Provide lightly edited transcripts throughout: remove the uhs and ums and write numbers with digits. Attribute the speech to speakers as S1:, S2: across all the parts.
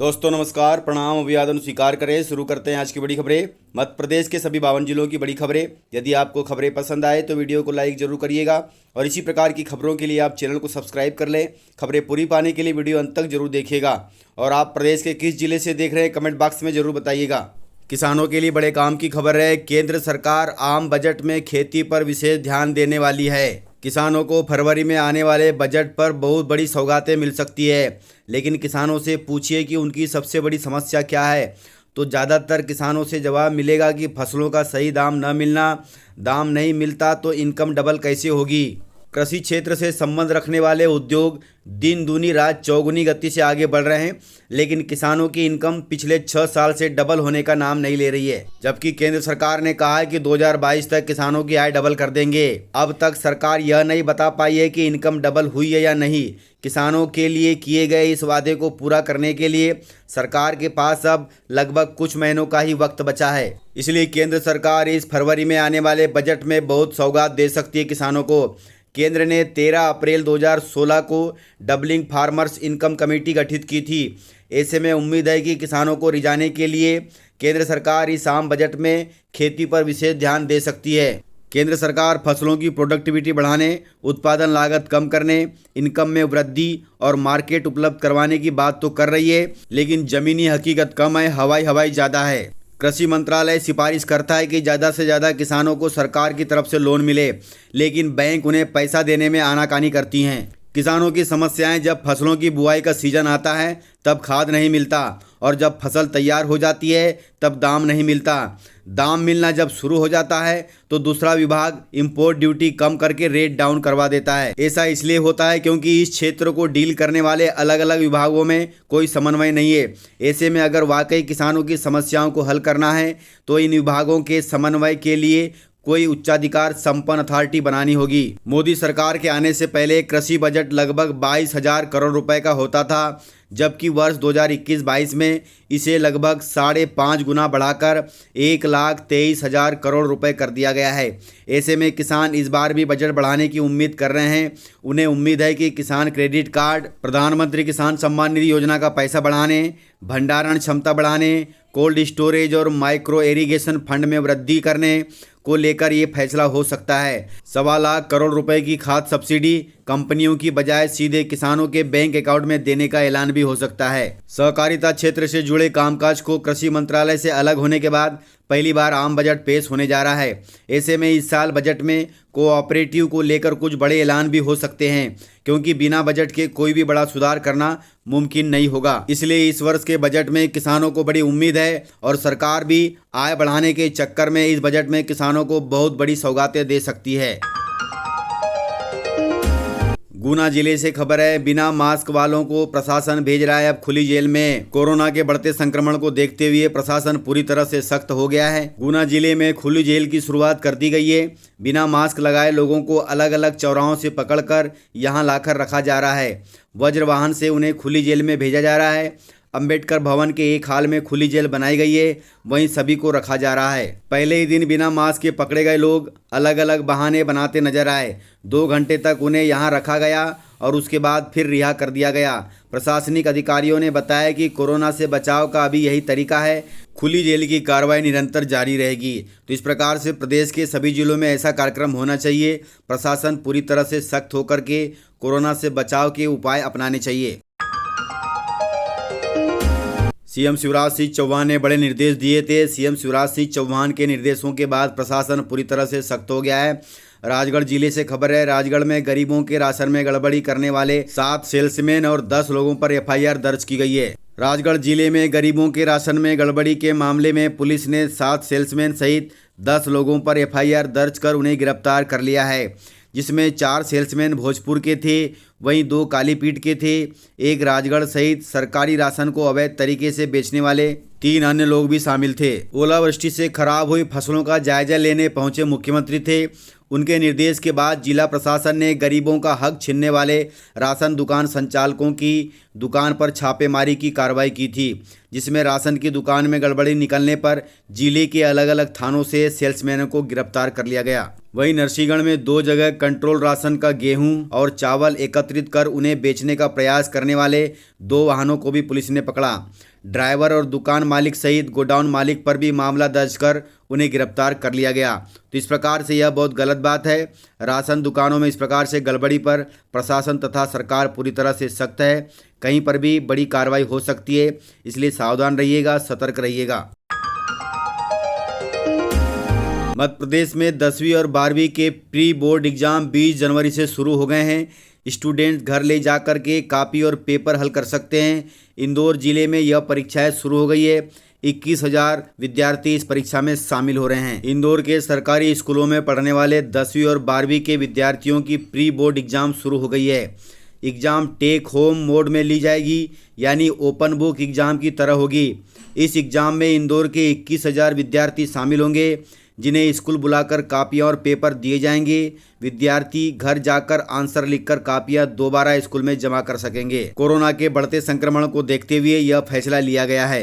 S1: दोस्तों नमस्कार, प्रणाम, अभिवादन स्वीकार करें। शुरू करते हैं आज की बड़ी खबरें। मध्य प्रदेश के सभी 52 जिलों की बड़ी खबरें। यदि आपको खबरें पसंद आए तो वीडियो को लाइक जरूर करिएगा और इसी प्रकार की खबरों के लिए आप चैनल को सब्सक्राइब कर लें। खबरें पूरी पाने के लिए वीडियो अंत तक जरूर देखिएगा। और आप प्रदेश के किस जिले से देख रहे हैं कमेंट बॉक्स में जरूर बताइएगा। किसानों के लिए बड़े काम की खबर है। केंद्र सरकार आम बजट में खेती पर विशेष ध्यान देने वाली है। किसानों को फरवरी में आने वाले बजट पर बहुत बड़ी सौगातें मिल सकती है, लेकिन किसानों से पूछिए कि उनकी सबसे बड़ी समस्या क्या है, तो ज़्यादातर किसानों से जवाब मिलेगा कि फसलों का सही दाम न मिलना। दाम नहीं मिलता तो इनकम डबल कैसे होगी। कृषि क्षेत्र से संबंध रखने वाले उद्योग दिन दूनी रात चौगुनी गति से आगे बढ़ रहे हैं, लेकिन किसानों की इनकम पिछले 6 साल से डबल होने का नाम नहीं ले रही है। जबकि केंद्र सरकार ने कहा है कि 2022 तक किसानों की आय डबल कर देंगे। अब तक सरकार यह नहीं बता पाई है कि इनकम डबल हुई है या नहीं। किसानों के लिए किए गए इस वादे को पूरा करने के लिए सरकार के पास अब लगभग कुछ महीनों का ही वक्त बचा है। इसलिए केंद्र सरकार इस फरवरी में आने वाले बजट में बहुत सौगात दे सकती है किसानों को। केंद्र ने 13 अप्रैल 2016 को डबलिंग फार्मर्स इनकम कमेटी गठित की थी। ऐसे में उम्मीद है कि किसानों को रिझाने के लिए केंद्र सरकार इस आम बजट में खेती पर विशेष ध्यान दे सकती है। केंद्र सरकार फसलों की प्रोडक्टिविटी बढ़ाने, उत्पादन लागत कम करने, इनकम में वृद्धि और मार्केट उपलब्ध करवाने की बात तो कर रही है, लेकिन ज़मीनी हकीकत कम है, हवाई ज़्यादा है। कृषि मंत्रालय सिफारिश करता है कि ज़्यादा से ज़्यादा किसानों को सरकार की तरफ से लोन मिले, लेकिन बैंक उन्हें पैसा देने में आनाकानी करती हैं। किसानों की समस्याएं जब फसलों की बुआई का सीजन आता है तब खाद नहीं मिलता, और जब फसल तैयार हो जाती है तब दाम नहीं मिलता। दाम मिलना जब शुरू हो जाता है तो दूसरा विभाग इंपोर्ट ड्यूटी कम करके रेट डाउन करवा देता है। ऐसा इसलिए होता है क्योंकि इस क्षेत्र को डील करने वाले अलग अलग विभागों में कोई समन्वय नहीं है। ऐसे में अगर वाकई किसानों की समस्याओं को हल करना है तो इन विभागों के समन्वय के लिए कोई उच्चाधिकार संपन्न अथॉरिटी बनानी होगी। मोदी सरकार के आने से पहले कृषि बजट लगभग 22,000 करोड़ रुपए का होता था, जबकि वर्ष 2021-22 में इसे लगभग 5.5 गुना बढ़ाकर 1,23,000 करोड़ रुपए कर दिया गया है। ऐसे में किसान इस बार भी बजट बढ़ाने की उम्मीद कर रहे हैं। उन्हें उम्मीद है कि किसान क्रेडिट कार्ड, प्रधानमंत्री किसान सम्मान निधि योजना का पैसा बढ़ाने, भंडारण क्षमता बढ़ाने, कोल्ड स्टोरेज और माइक्रो इरिगेशन फंड में वृद्धि करने को लेकर ये फैसला हो सकता है। 1.25 लाख करोड़ रुपए की खाद सब्सिडी कंपनियों की बजाय सीधे किसानों के बैंक अकाउंट में देने का ऐलान भी हो सकता है। सहकारिता क्षेत्र से जुड़े कामकाज को कृषि मंत्रालय से अलग होने के बाद पहली बार आम बजट पेश होने जा रहा है। ऐसे में इस साल बजट में कोऑपरेटिव को लेकर कुछ बड़े ऐलान भी हो सकते हैं, क्योंकि बिना बजट के कोई भी बड़ा सुधार करना मुमकिन नहीं होगा। इसलिए इस वर्ष के बजट में किसानों को बड़ी उम्मीद है और सरकार भी आय बढ़ाने के चक्कर में इस बजट में किसानों को बहुत बड़ी सौगातें दे सकती है। गुना जिले से खबर है, बिना मास्क वालों को प्रशासन भेज रहा है अब खुली जेल में। कोरोना के बढ़ते संक्रमण को देखते हुए प्रशासन पूरी तरह से सख्त हो गया है। गुना जिले में खुली जेल की शुरुआत कर दी गई है। बिना मास्क लगाए लोगों को अलग अलग चौराहों से पकड़कर यहां लाकर रखा जा रहा है। वज्र वाहन से उन्हें खुली जेल में भेजा जा रहा है। अंबेडकर भवन के एक हाल में खुली जेल बनाई गई है, वहीं सभी को रखा जा रहा है। पहले ही दिन बिना मास्क के पकड़े गए लोग अलग अलग बहाने बनाते नजर आए। 2 घंटे तक उन्हें यहां रखा गया और उसके बाद फिर रिहा कर दिया गया। प्रशासनिक अधिकारियों ने बताया कि कोरोना से बचाव का अभी यही तरीका है। खुली जेल की कार्रवाई निरंतर जारी रहेगी। तो इस प्रकार से प्रदेश के सभी जिलों में ऐसा कार्यक्रम होना चाहिए। प्रशासन पूरी तरह से सख्त होकर के कोरोना से बचाव के उपाय अपनाने चाहिए। सीएम शिवराज सिंह चौहान ने बड़े निर्देश दिए थे। सीएम शिवराज सिंह चौहान के निर्देशों के बाद प्रशासन पूरी तरह से सख्त हो गया है। राजगढ़ जिले से खबर है, राजगढ़ में गरीबों के राशन में गड़बड़ी करने वाले 7 सेल्समैन और 10 लोगों पर एफआईआर दर्ज की गई है। राजगढ़ जिले में गरीबों के राशन में गड़बड़ी के मामले में पुलिस ने 7 सेल्समैन सहित 10 लोगों पर एफआईआर दर्ज कर उन्हें गिरफ्तार कर लिया है, जिसमें 4 सेल्समैन भोजपुर के थे, वहीं 2 कालीपीठ के थे। एक राजगढ़ सहित सरकारी राशन को अवैध तरीके से बेचने वाले 3 अन्य लोग भी शामिल थे। ओलावृष्टि से खराब हुई फसलों का जायजा लेने पहुंचे मुख्यमंत्री थे। उनके निर्देश के बाद जिला प्रशासन ने गरीबों का हक छीनने वाले राशन दुकान संचालकों की दुकान पर छापेमारी की कार्रवाई की थी, जिसमें राशन की दुकान में गड़बड़ी निकलने पर जिले के अलग अलग थानों से सेल्समैनों को गिरफ्तार कर लिया गया। वहीं नरसिंहगढ़ में 2 जगह कंट्रोल राशन का गेहूं और चावल एकत्रित कर उन्हें बेचने का प्रयास करने वाले 2 वाहनों को भी पुलिस ने पकड़ा। ड्राइवर और दुकान मालिक सहित गोडाउन मालिक पर भी मामला दर्ज कर उन्हें गिरफ्तार कर लिया गया। तो इस प्रकार से यह बहुत गलत बात है। राशन दुकानों में इस प्रकार से गड़बड़ी पर प्रशासन तथा सरकार पूरी तरह से सख्त है। कहीं पर भी बड़ी कार्रवाई हो सकती है, इसलिए सावधान रहिएगा, सतर्क रहिएगा। मध्य प्रदेश में 10वीं और 12वीं के प्री बोर्ड एग्जाम 20 जनवरी से शुरू हो गए हैं। स्टूडेंट घर ले जाकर के कॉपी और पेपर हल कर सकते हैं। इंदौर जिले में यह परीक्षाएं शुरू हो गई है। 21,000 विद्यार्थी इस परीक्षा में शामिल हो रहे हैं। इंदौर के सरकारी स्कूलों में पढ़ने वाले 10वीं और 12वीं के विद्यार्थियों की प्री बोर्ड एग्जाम शुरू हो गई है। एग्जाम टेक होम मोड में ली जाएगी, यानी ओपन बुक एग्जाम की तरह होगी। इस एग्जाम में इंदौर के 21,000 विद्यार्थी शामिल होंगे, जिन्हें स्कूल बुलाकर कापियां और पेपर दिए जाएंगे। विद्यार्थी घर जाकर आंसर लिखकर कापियां दोबारा स्कूल में जमा कर सकेंगे। कोरोना के बढ़ते संक्रमण को देखते हुए यह फैसला लिया गया है।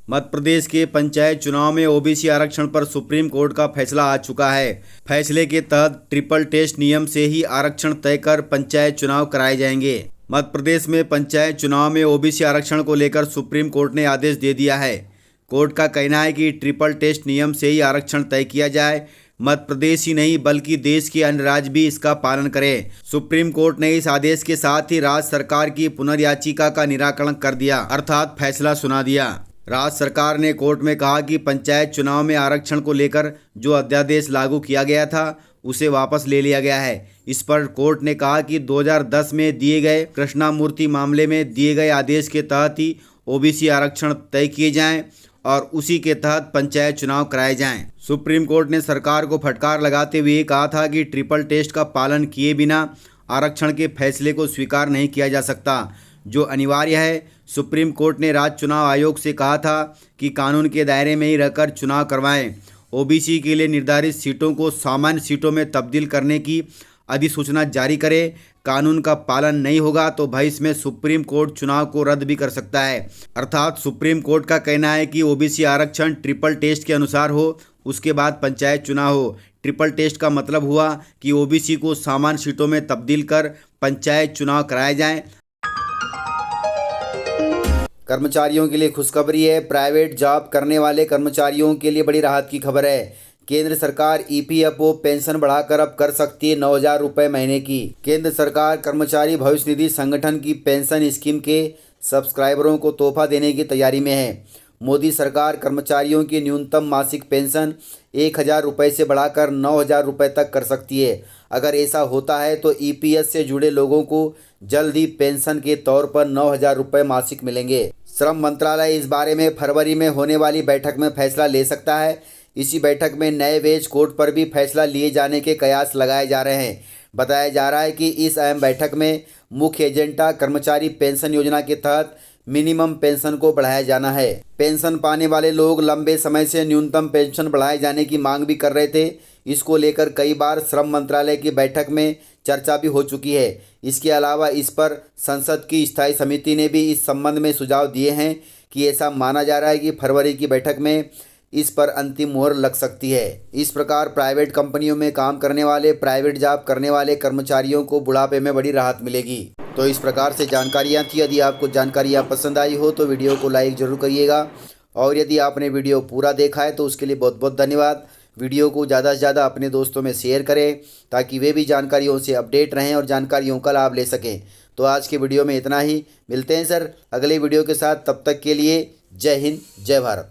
S1: मध्य प्रदेश के पंचायत चुनाव में ओबीसी आरक्षण पर सुप्रीम कोर्ट का फैसला आ चुका है। फैसले के तहत ट्रिपल टेस्ट नियम से ही आरक्षण तय कर पंचायत चुनाव कराए जाएंगे। मध्य प्रदेश में पंचायत चुनाव में ओबीसी आरक्षण को लेकर सुप्रीम कोर्ट ने आदेश दे दिया है। कोर्ट का कहना है कि ट्रिपल टेस्ट नियम से ही आरक्षण तय किया जाए। मध्य प्रदेश ही नहीं बल्कि देश के अन्य राज्य भी इसका पालन करें। सुप्रीम कोर्ट ने इस आदेश के साथ ही राज्य सरकार की पुनर्याचिका का निराकरण कर दिया, अर्थात फैसला सुना दिया। राज्य सरकार ने कोर्ट में कहा कि पंचायत चुनाव में आरक्षण को लेकर जो अध्यादेश लागू किया गया था उसे वापस ले लिया गया है। इस पर कोर्ट ने कहा कि 2010 में दिए गए कृष्णामूर्ति मामले में दिए गए आदेश के तहत ही ओबीसी आरक्षण तय किए जाएं और उसी के तहत पंचायत चुनाव कराए जाएं। सुप्रीम कोर्ट ने सरकार को फटकार लगाते हुए कहा था कि ट्रिपल टेस्ट का पालन किए बिना आरक्षण के फैसले को स्वीकार नहीं किया जा सकता, जो अनिवार्य है। सुप्रीम कोर्ट ने राज्य चुनाव आयोग से कहा था कि कानून के दायरे में ही रहकर चुनाव करवाएं। ओबीसी के लिए निर्धारित सीटों को सामान्य सीटों में तब्दील करने की अधिसूचना जारी करे। कानून का पालन नहीं होगा तो भविष्य में सुप्रीम कोर्ट चुनाव को रद्द भी कर सकता है। अर्थात सुप्रीम कोर्ट का कहना है कि ओबीसी आरक्षण ट्रिपल टेस्ट के अनुसार हो, उसके बाद पंचायत चुनाव हो। ट्रिपल टेस्ट का मतलब हुआ कि ओबीसी को सामान्य सीटों में तब्दील कर पंचायत चुनाव कराए जाएं। कर्मचारियों के लिए खुशखबरी है। प्राइवेट जॉब करने वाले कर्मचारियों के लिए बड़ी राहत की खबर है। केंद्र सरकार ईपीएफओ पेंशन बढ़ाकर अब कर सकती है 9,000 रुपये महीने की। केंद्र सरकार कर्मचारी भविष्य निधि संगठन की पेंशन स्कीम के सब्सक्राइबरों को तोहफा देने की तैयारी में है। मोदी सरकार कर्मचारियों की न्यूनतम मासिक पेंशन 1,000 रुपये से बढ़ाकर 9,000 रुपये तक कर सकती है। अगर ऐसा होता है तो ईपीएफ से जुड़े लोगों को जल्द ही पेंशन के तौर पर 9,000 रुपये मासिक मिलेंगे। श्रम मंत्रालय इस बारे में फरवरी में होने वाली बैठक में फैसला ले सकता है। इसी बैठक में नए वेज कोड पर भी फैसला लिए जाने के कयास लगाए जा रहे हैं। बताया जा रहा है कि इस अहम बैठक में मुख्य एजेंडा कर्मचारी पेंशन योजना के तहत मिनिमम पेंशन को बढ़ाया जाना है। पेंशन पाने वाले लोग लंबे समय से न्यूनतम पेंशन बढ़ाए जाने की मांग भी कर रहे थे। इसको लेकर कई बार श्रम मंत्रालय की बैठक में चर्चा भी हो चुकी है। इसके अलावा इस पर संसद की स्थायी समिति ने भी इस संबंध में सुझाव दिए हैं कि ऐसा माना जा रहा है कि फरवरी की बैठक में इस पर अंतिम मुहर लग सकती है। इस प्रकार प्राइवेट कंपनियों में काम करने वाले, प्राइवेट जॉब करने वाले कर्मचारियों को बुढ़ापे में बड़ी राहत मिलेगी। तो इस प्रकार से जानकारियाँ थी। यदि आपको जानकारियाँ पसंद आई हो तो वीडियो को लाइक ज़रूर करिएगा, और यदि आपने वीडियो पूरा देखा है तो उसके लिए बहुत बहुत धन्यवाद। वीडियो को ज़्यादा से ज़्यादा अपने दोस्तों में शेयर करें ताकि वे भी जानकारियों से अपडेट रहें और जानकारियों का लाभ ले सकें। तो आज के वीडियो में इतना ही। मिलते हैं सर अगले वीडियो के साथ। तब तक के लिए जय हिंद, जय भारत।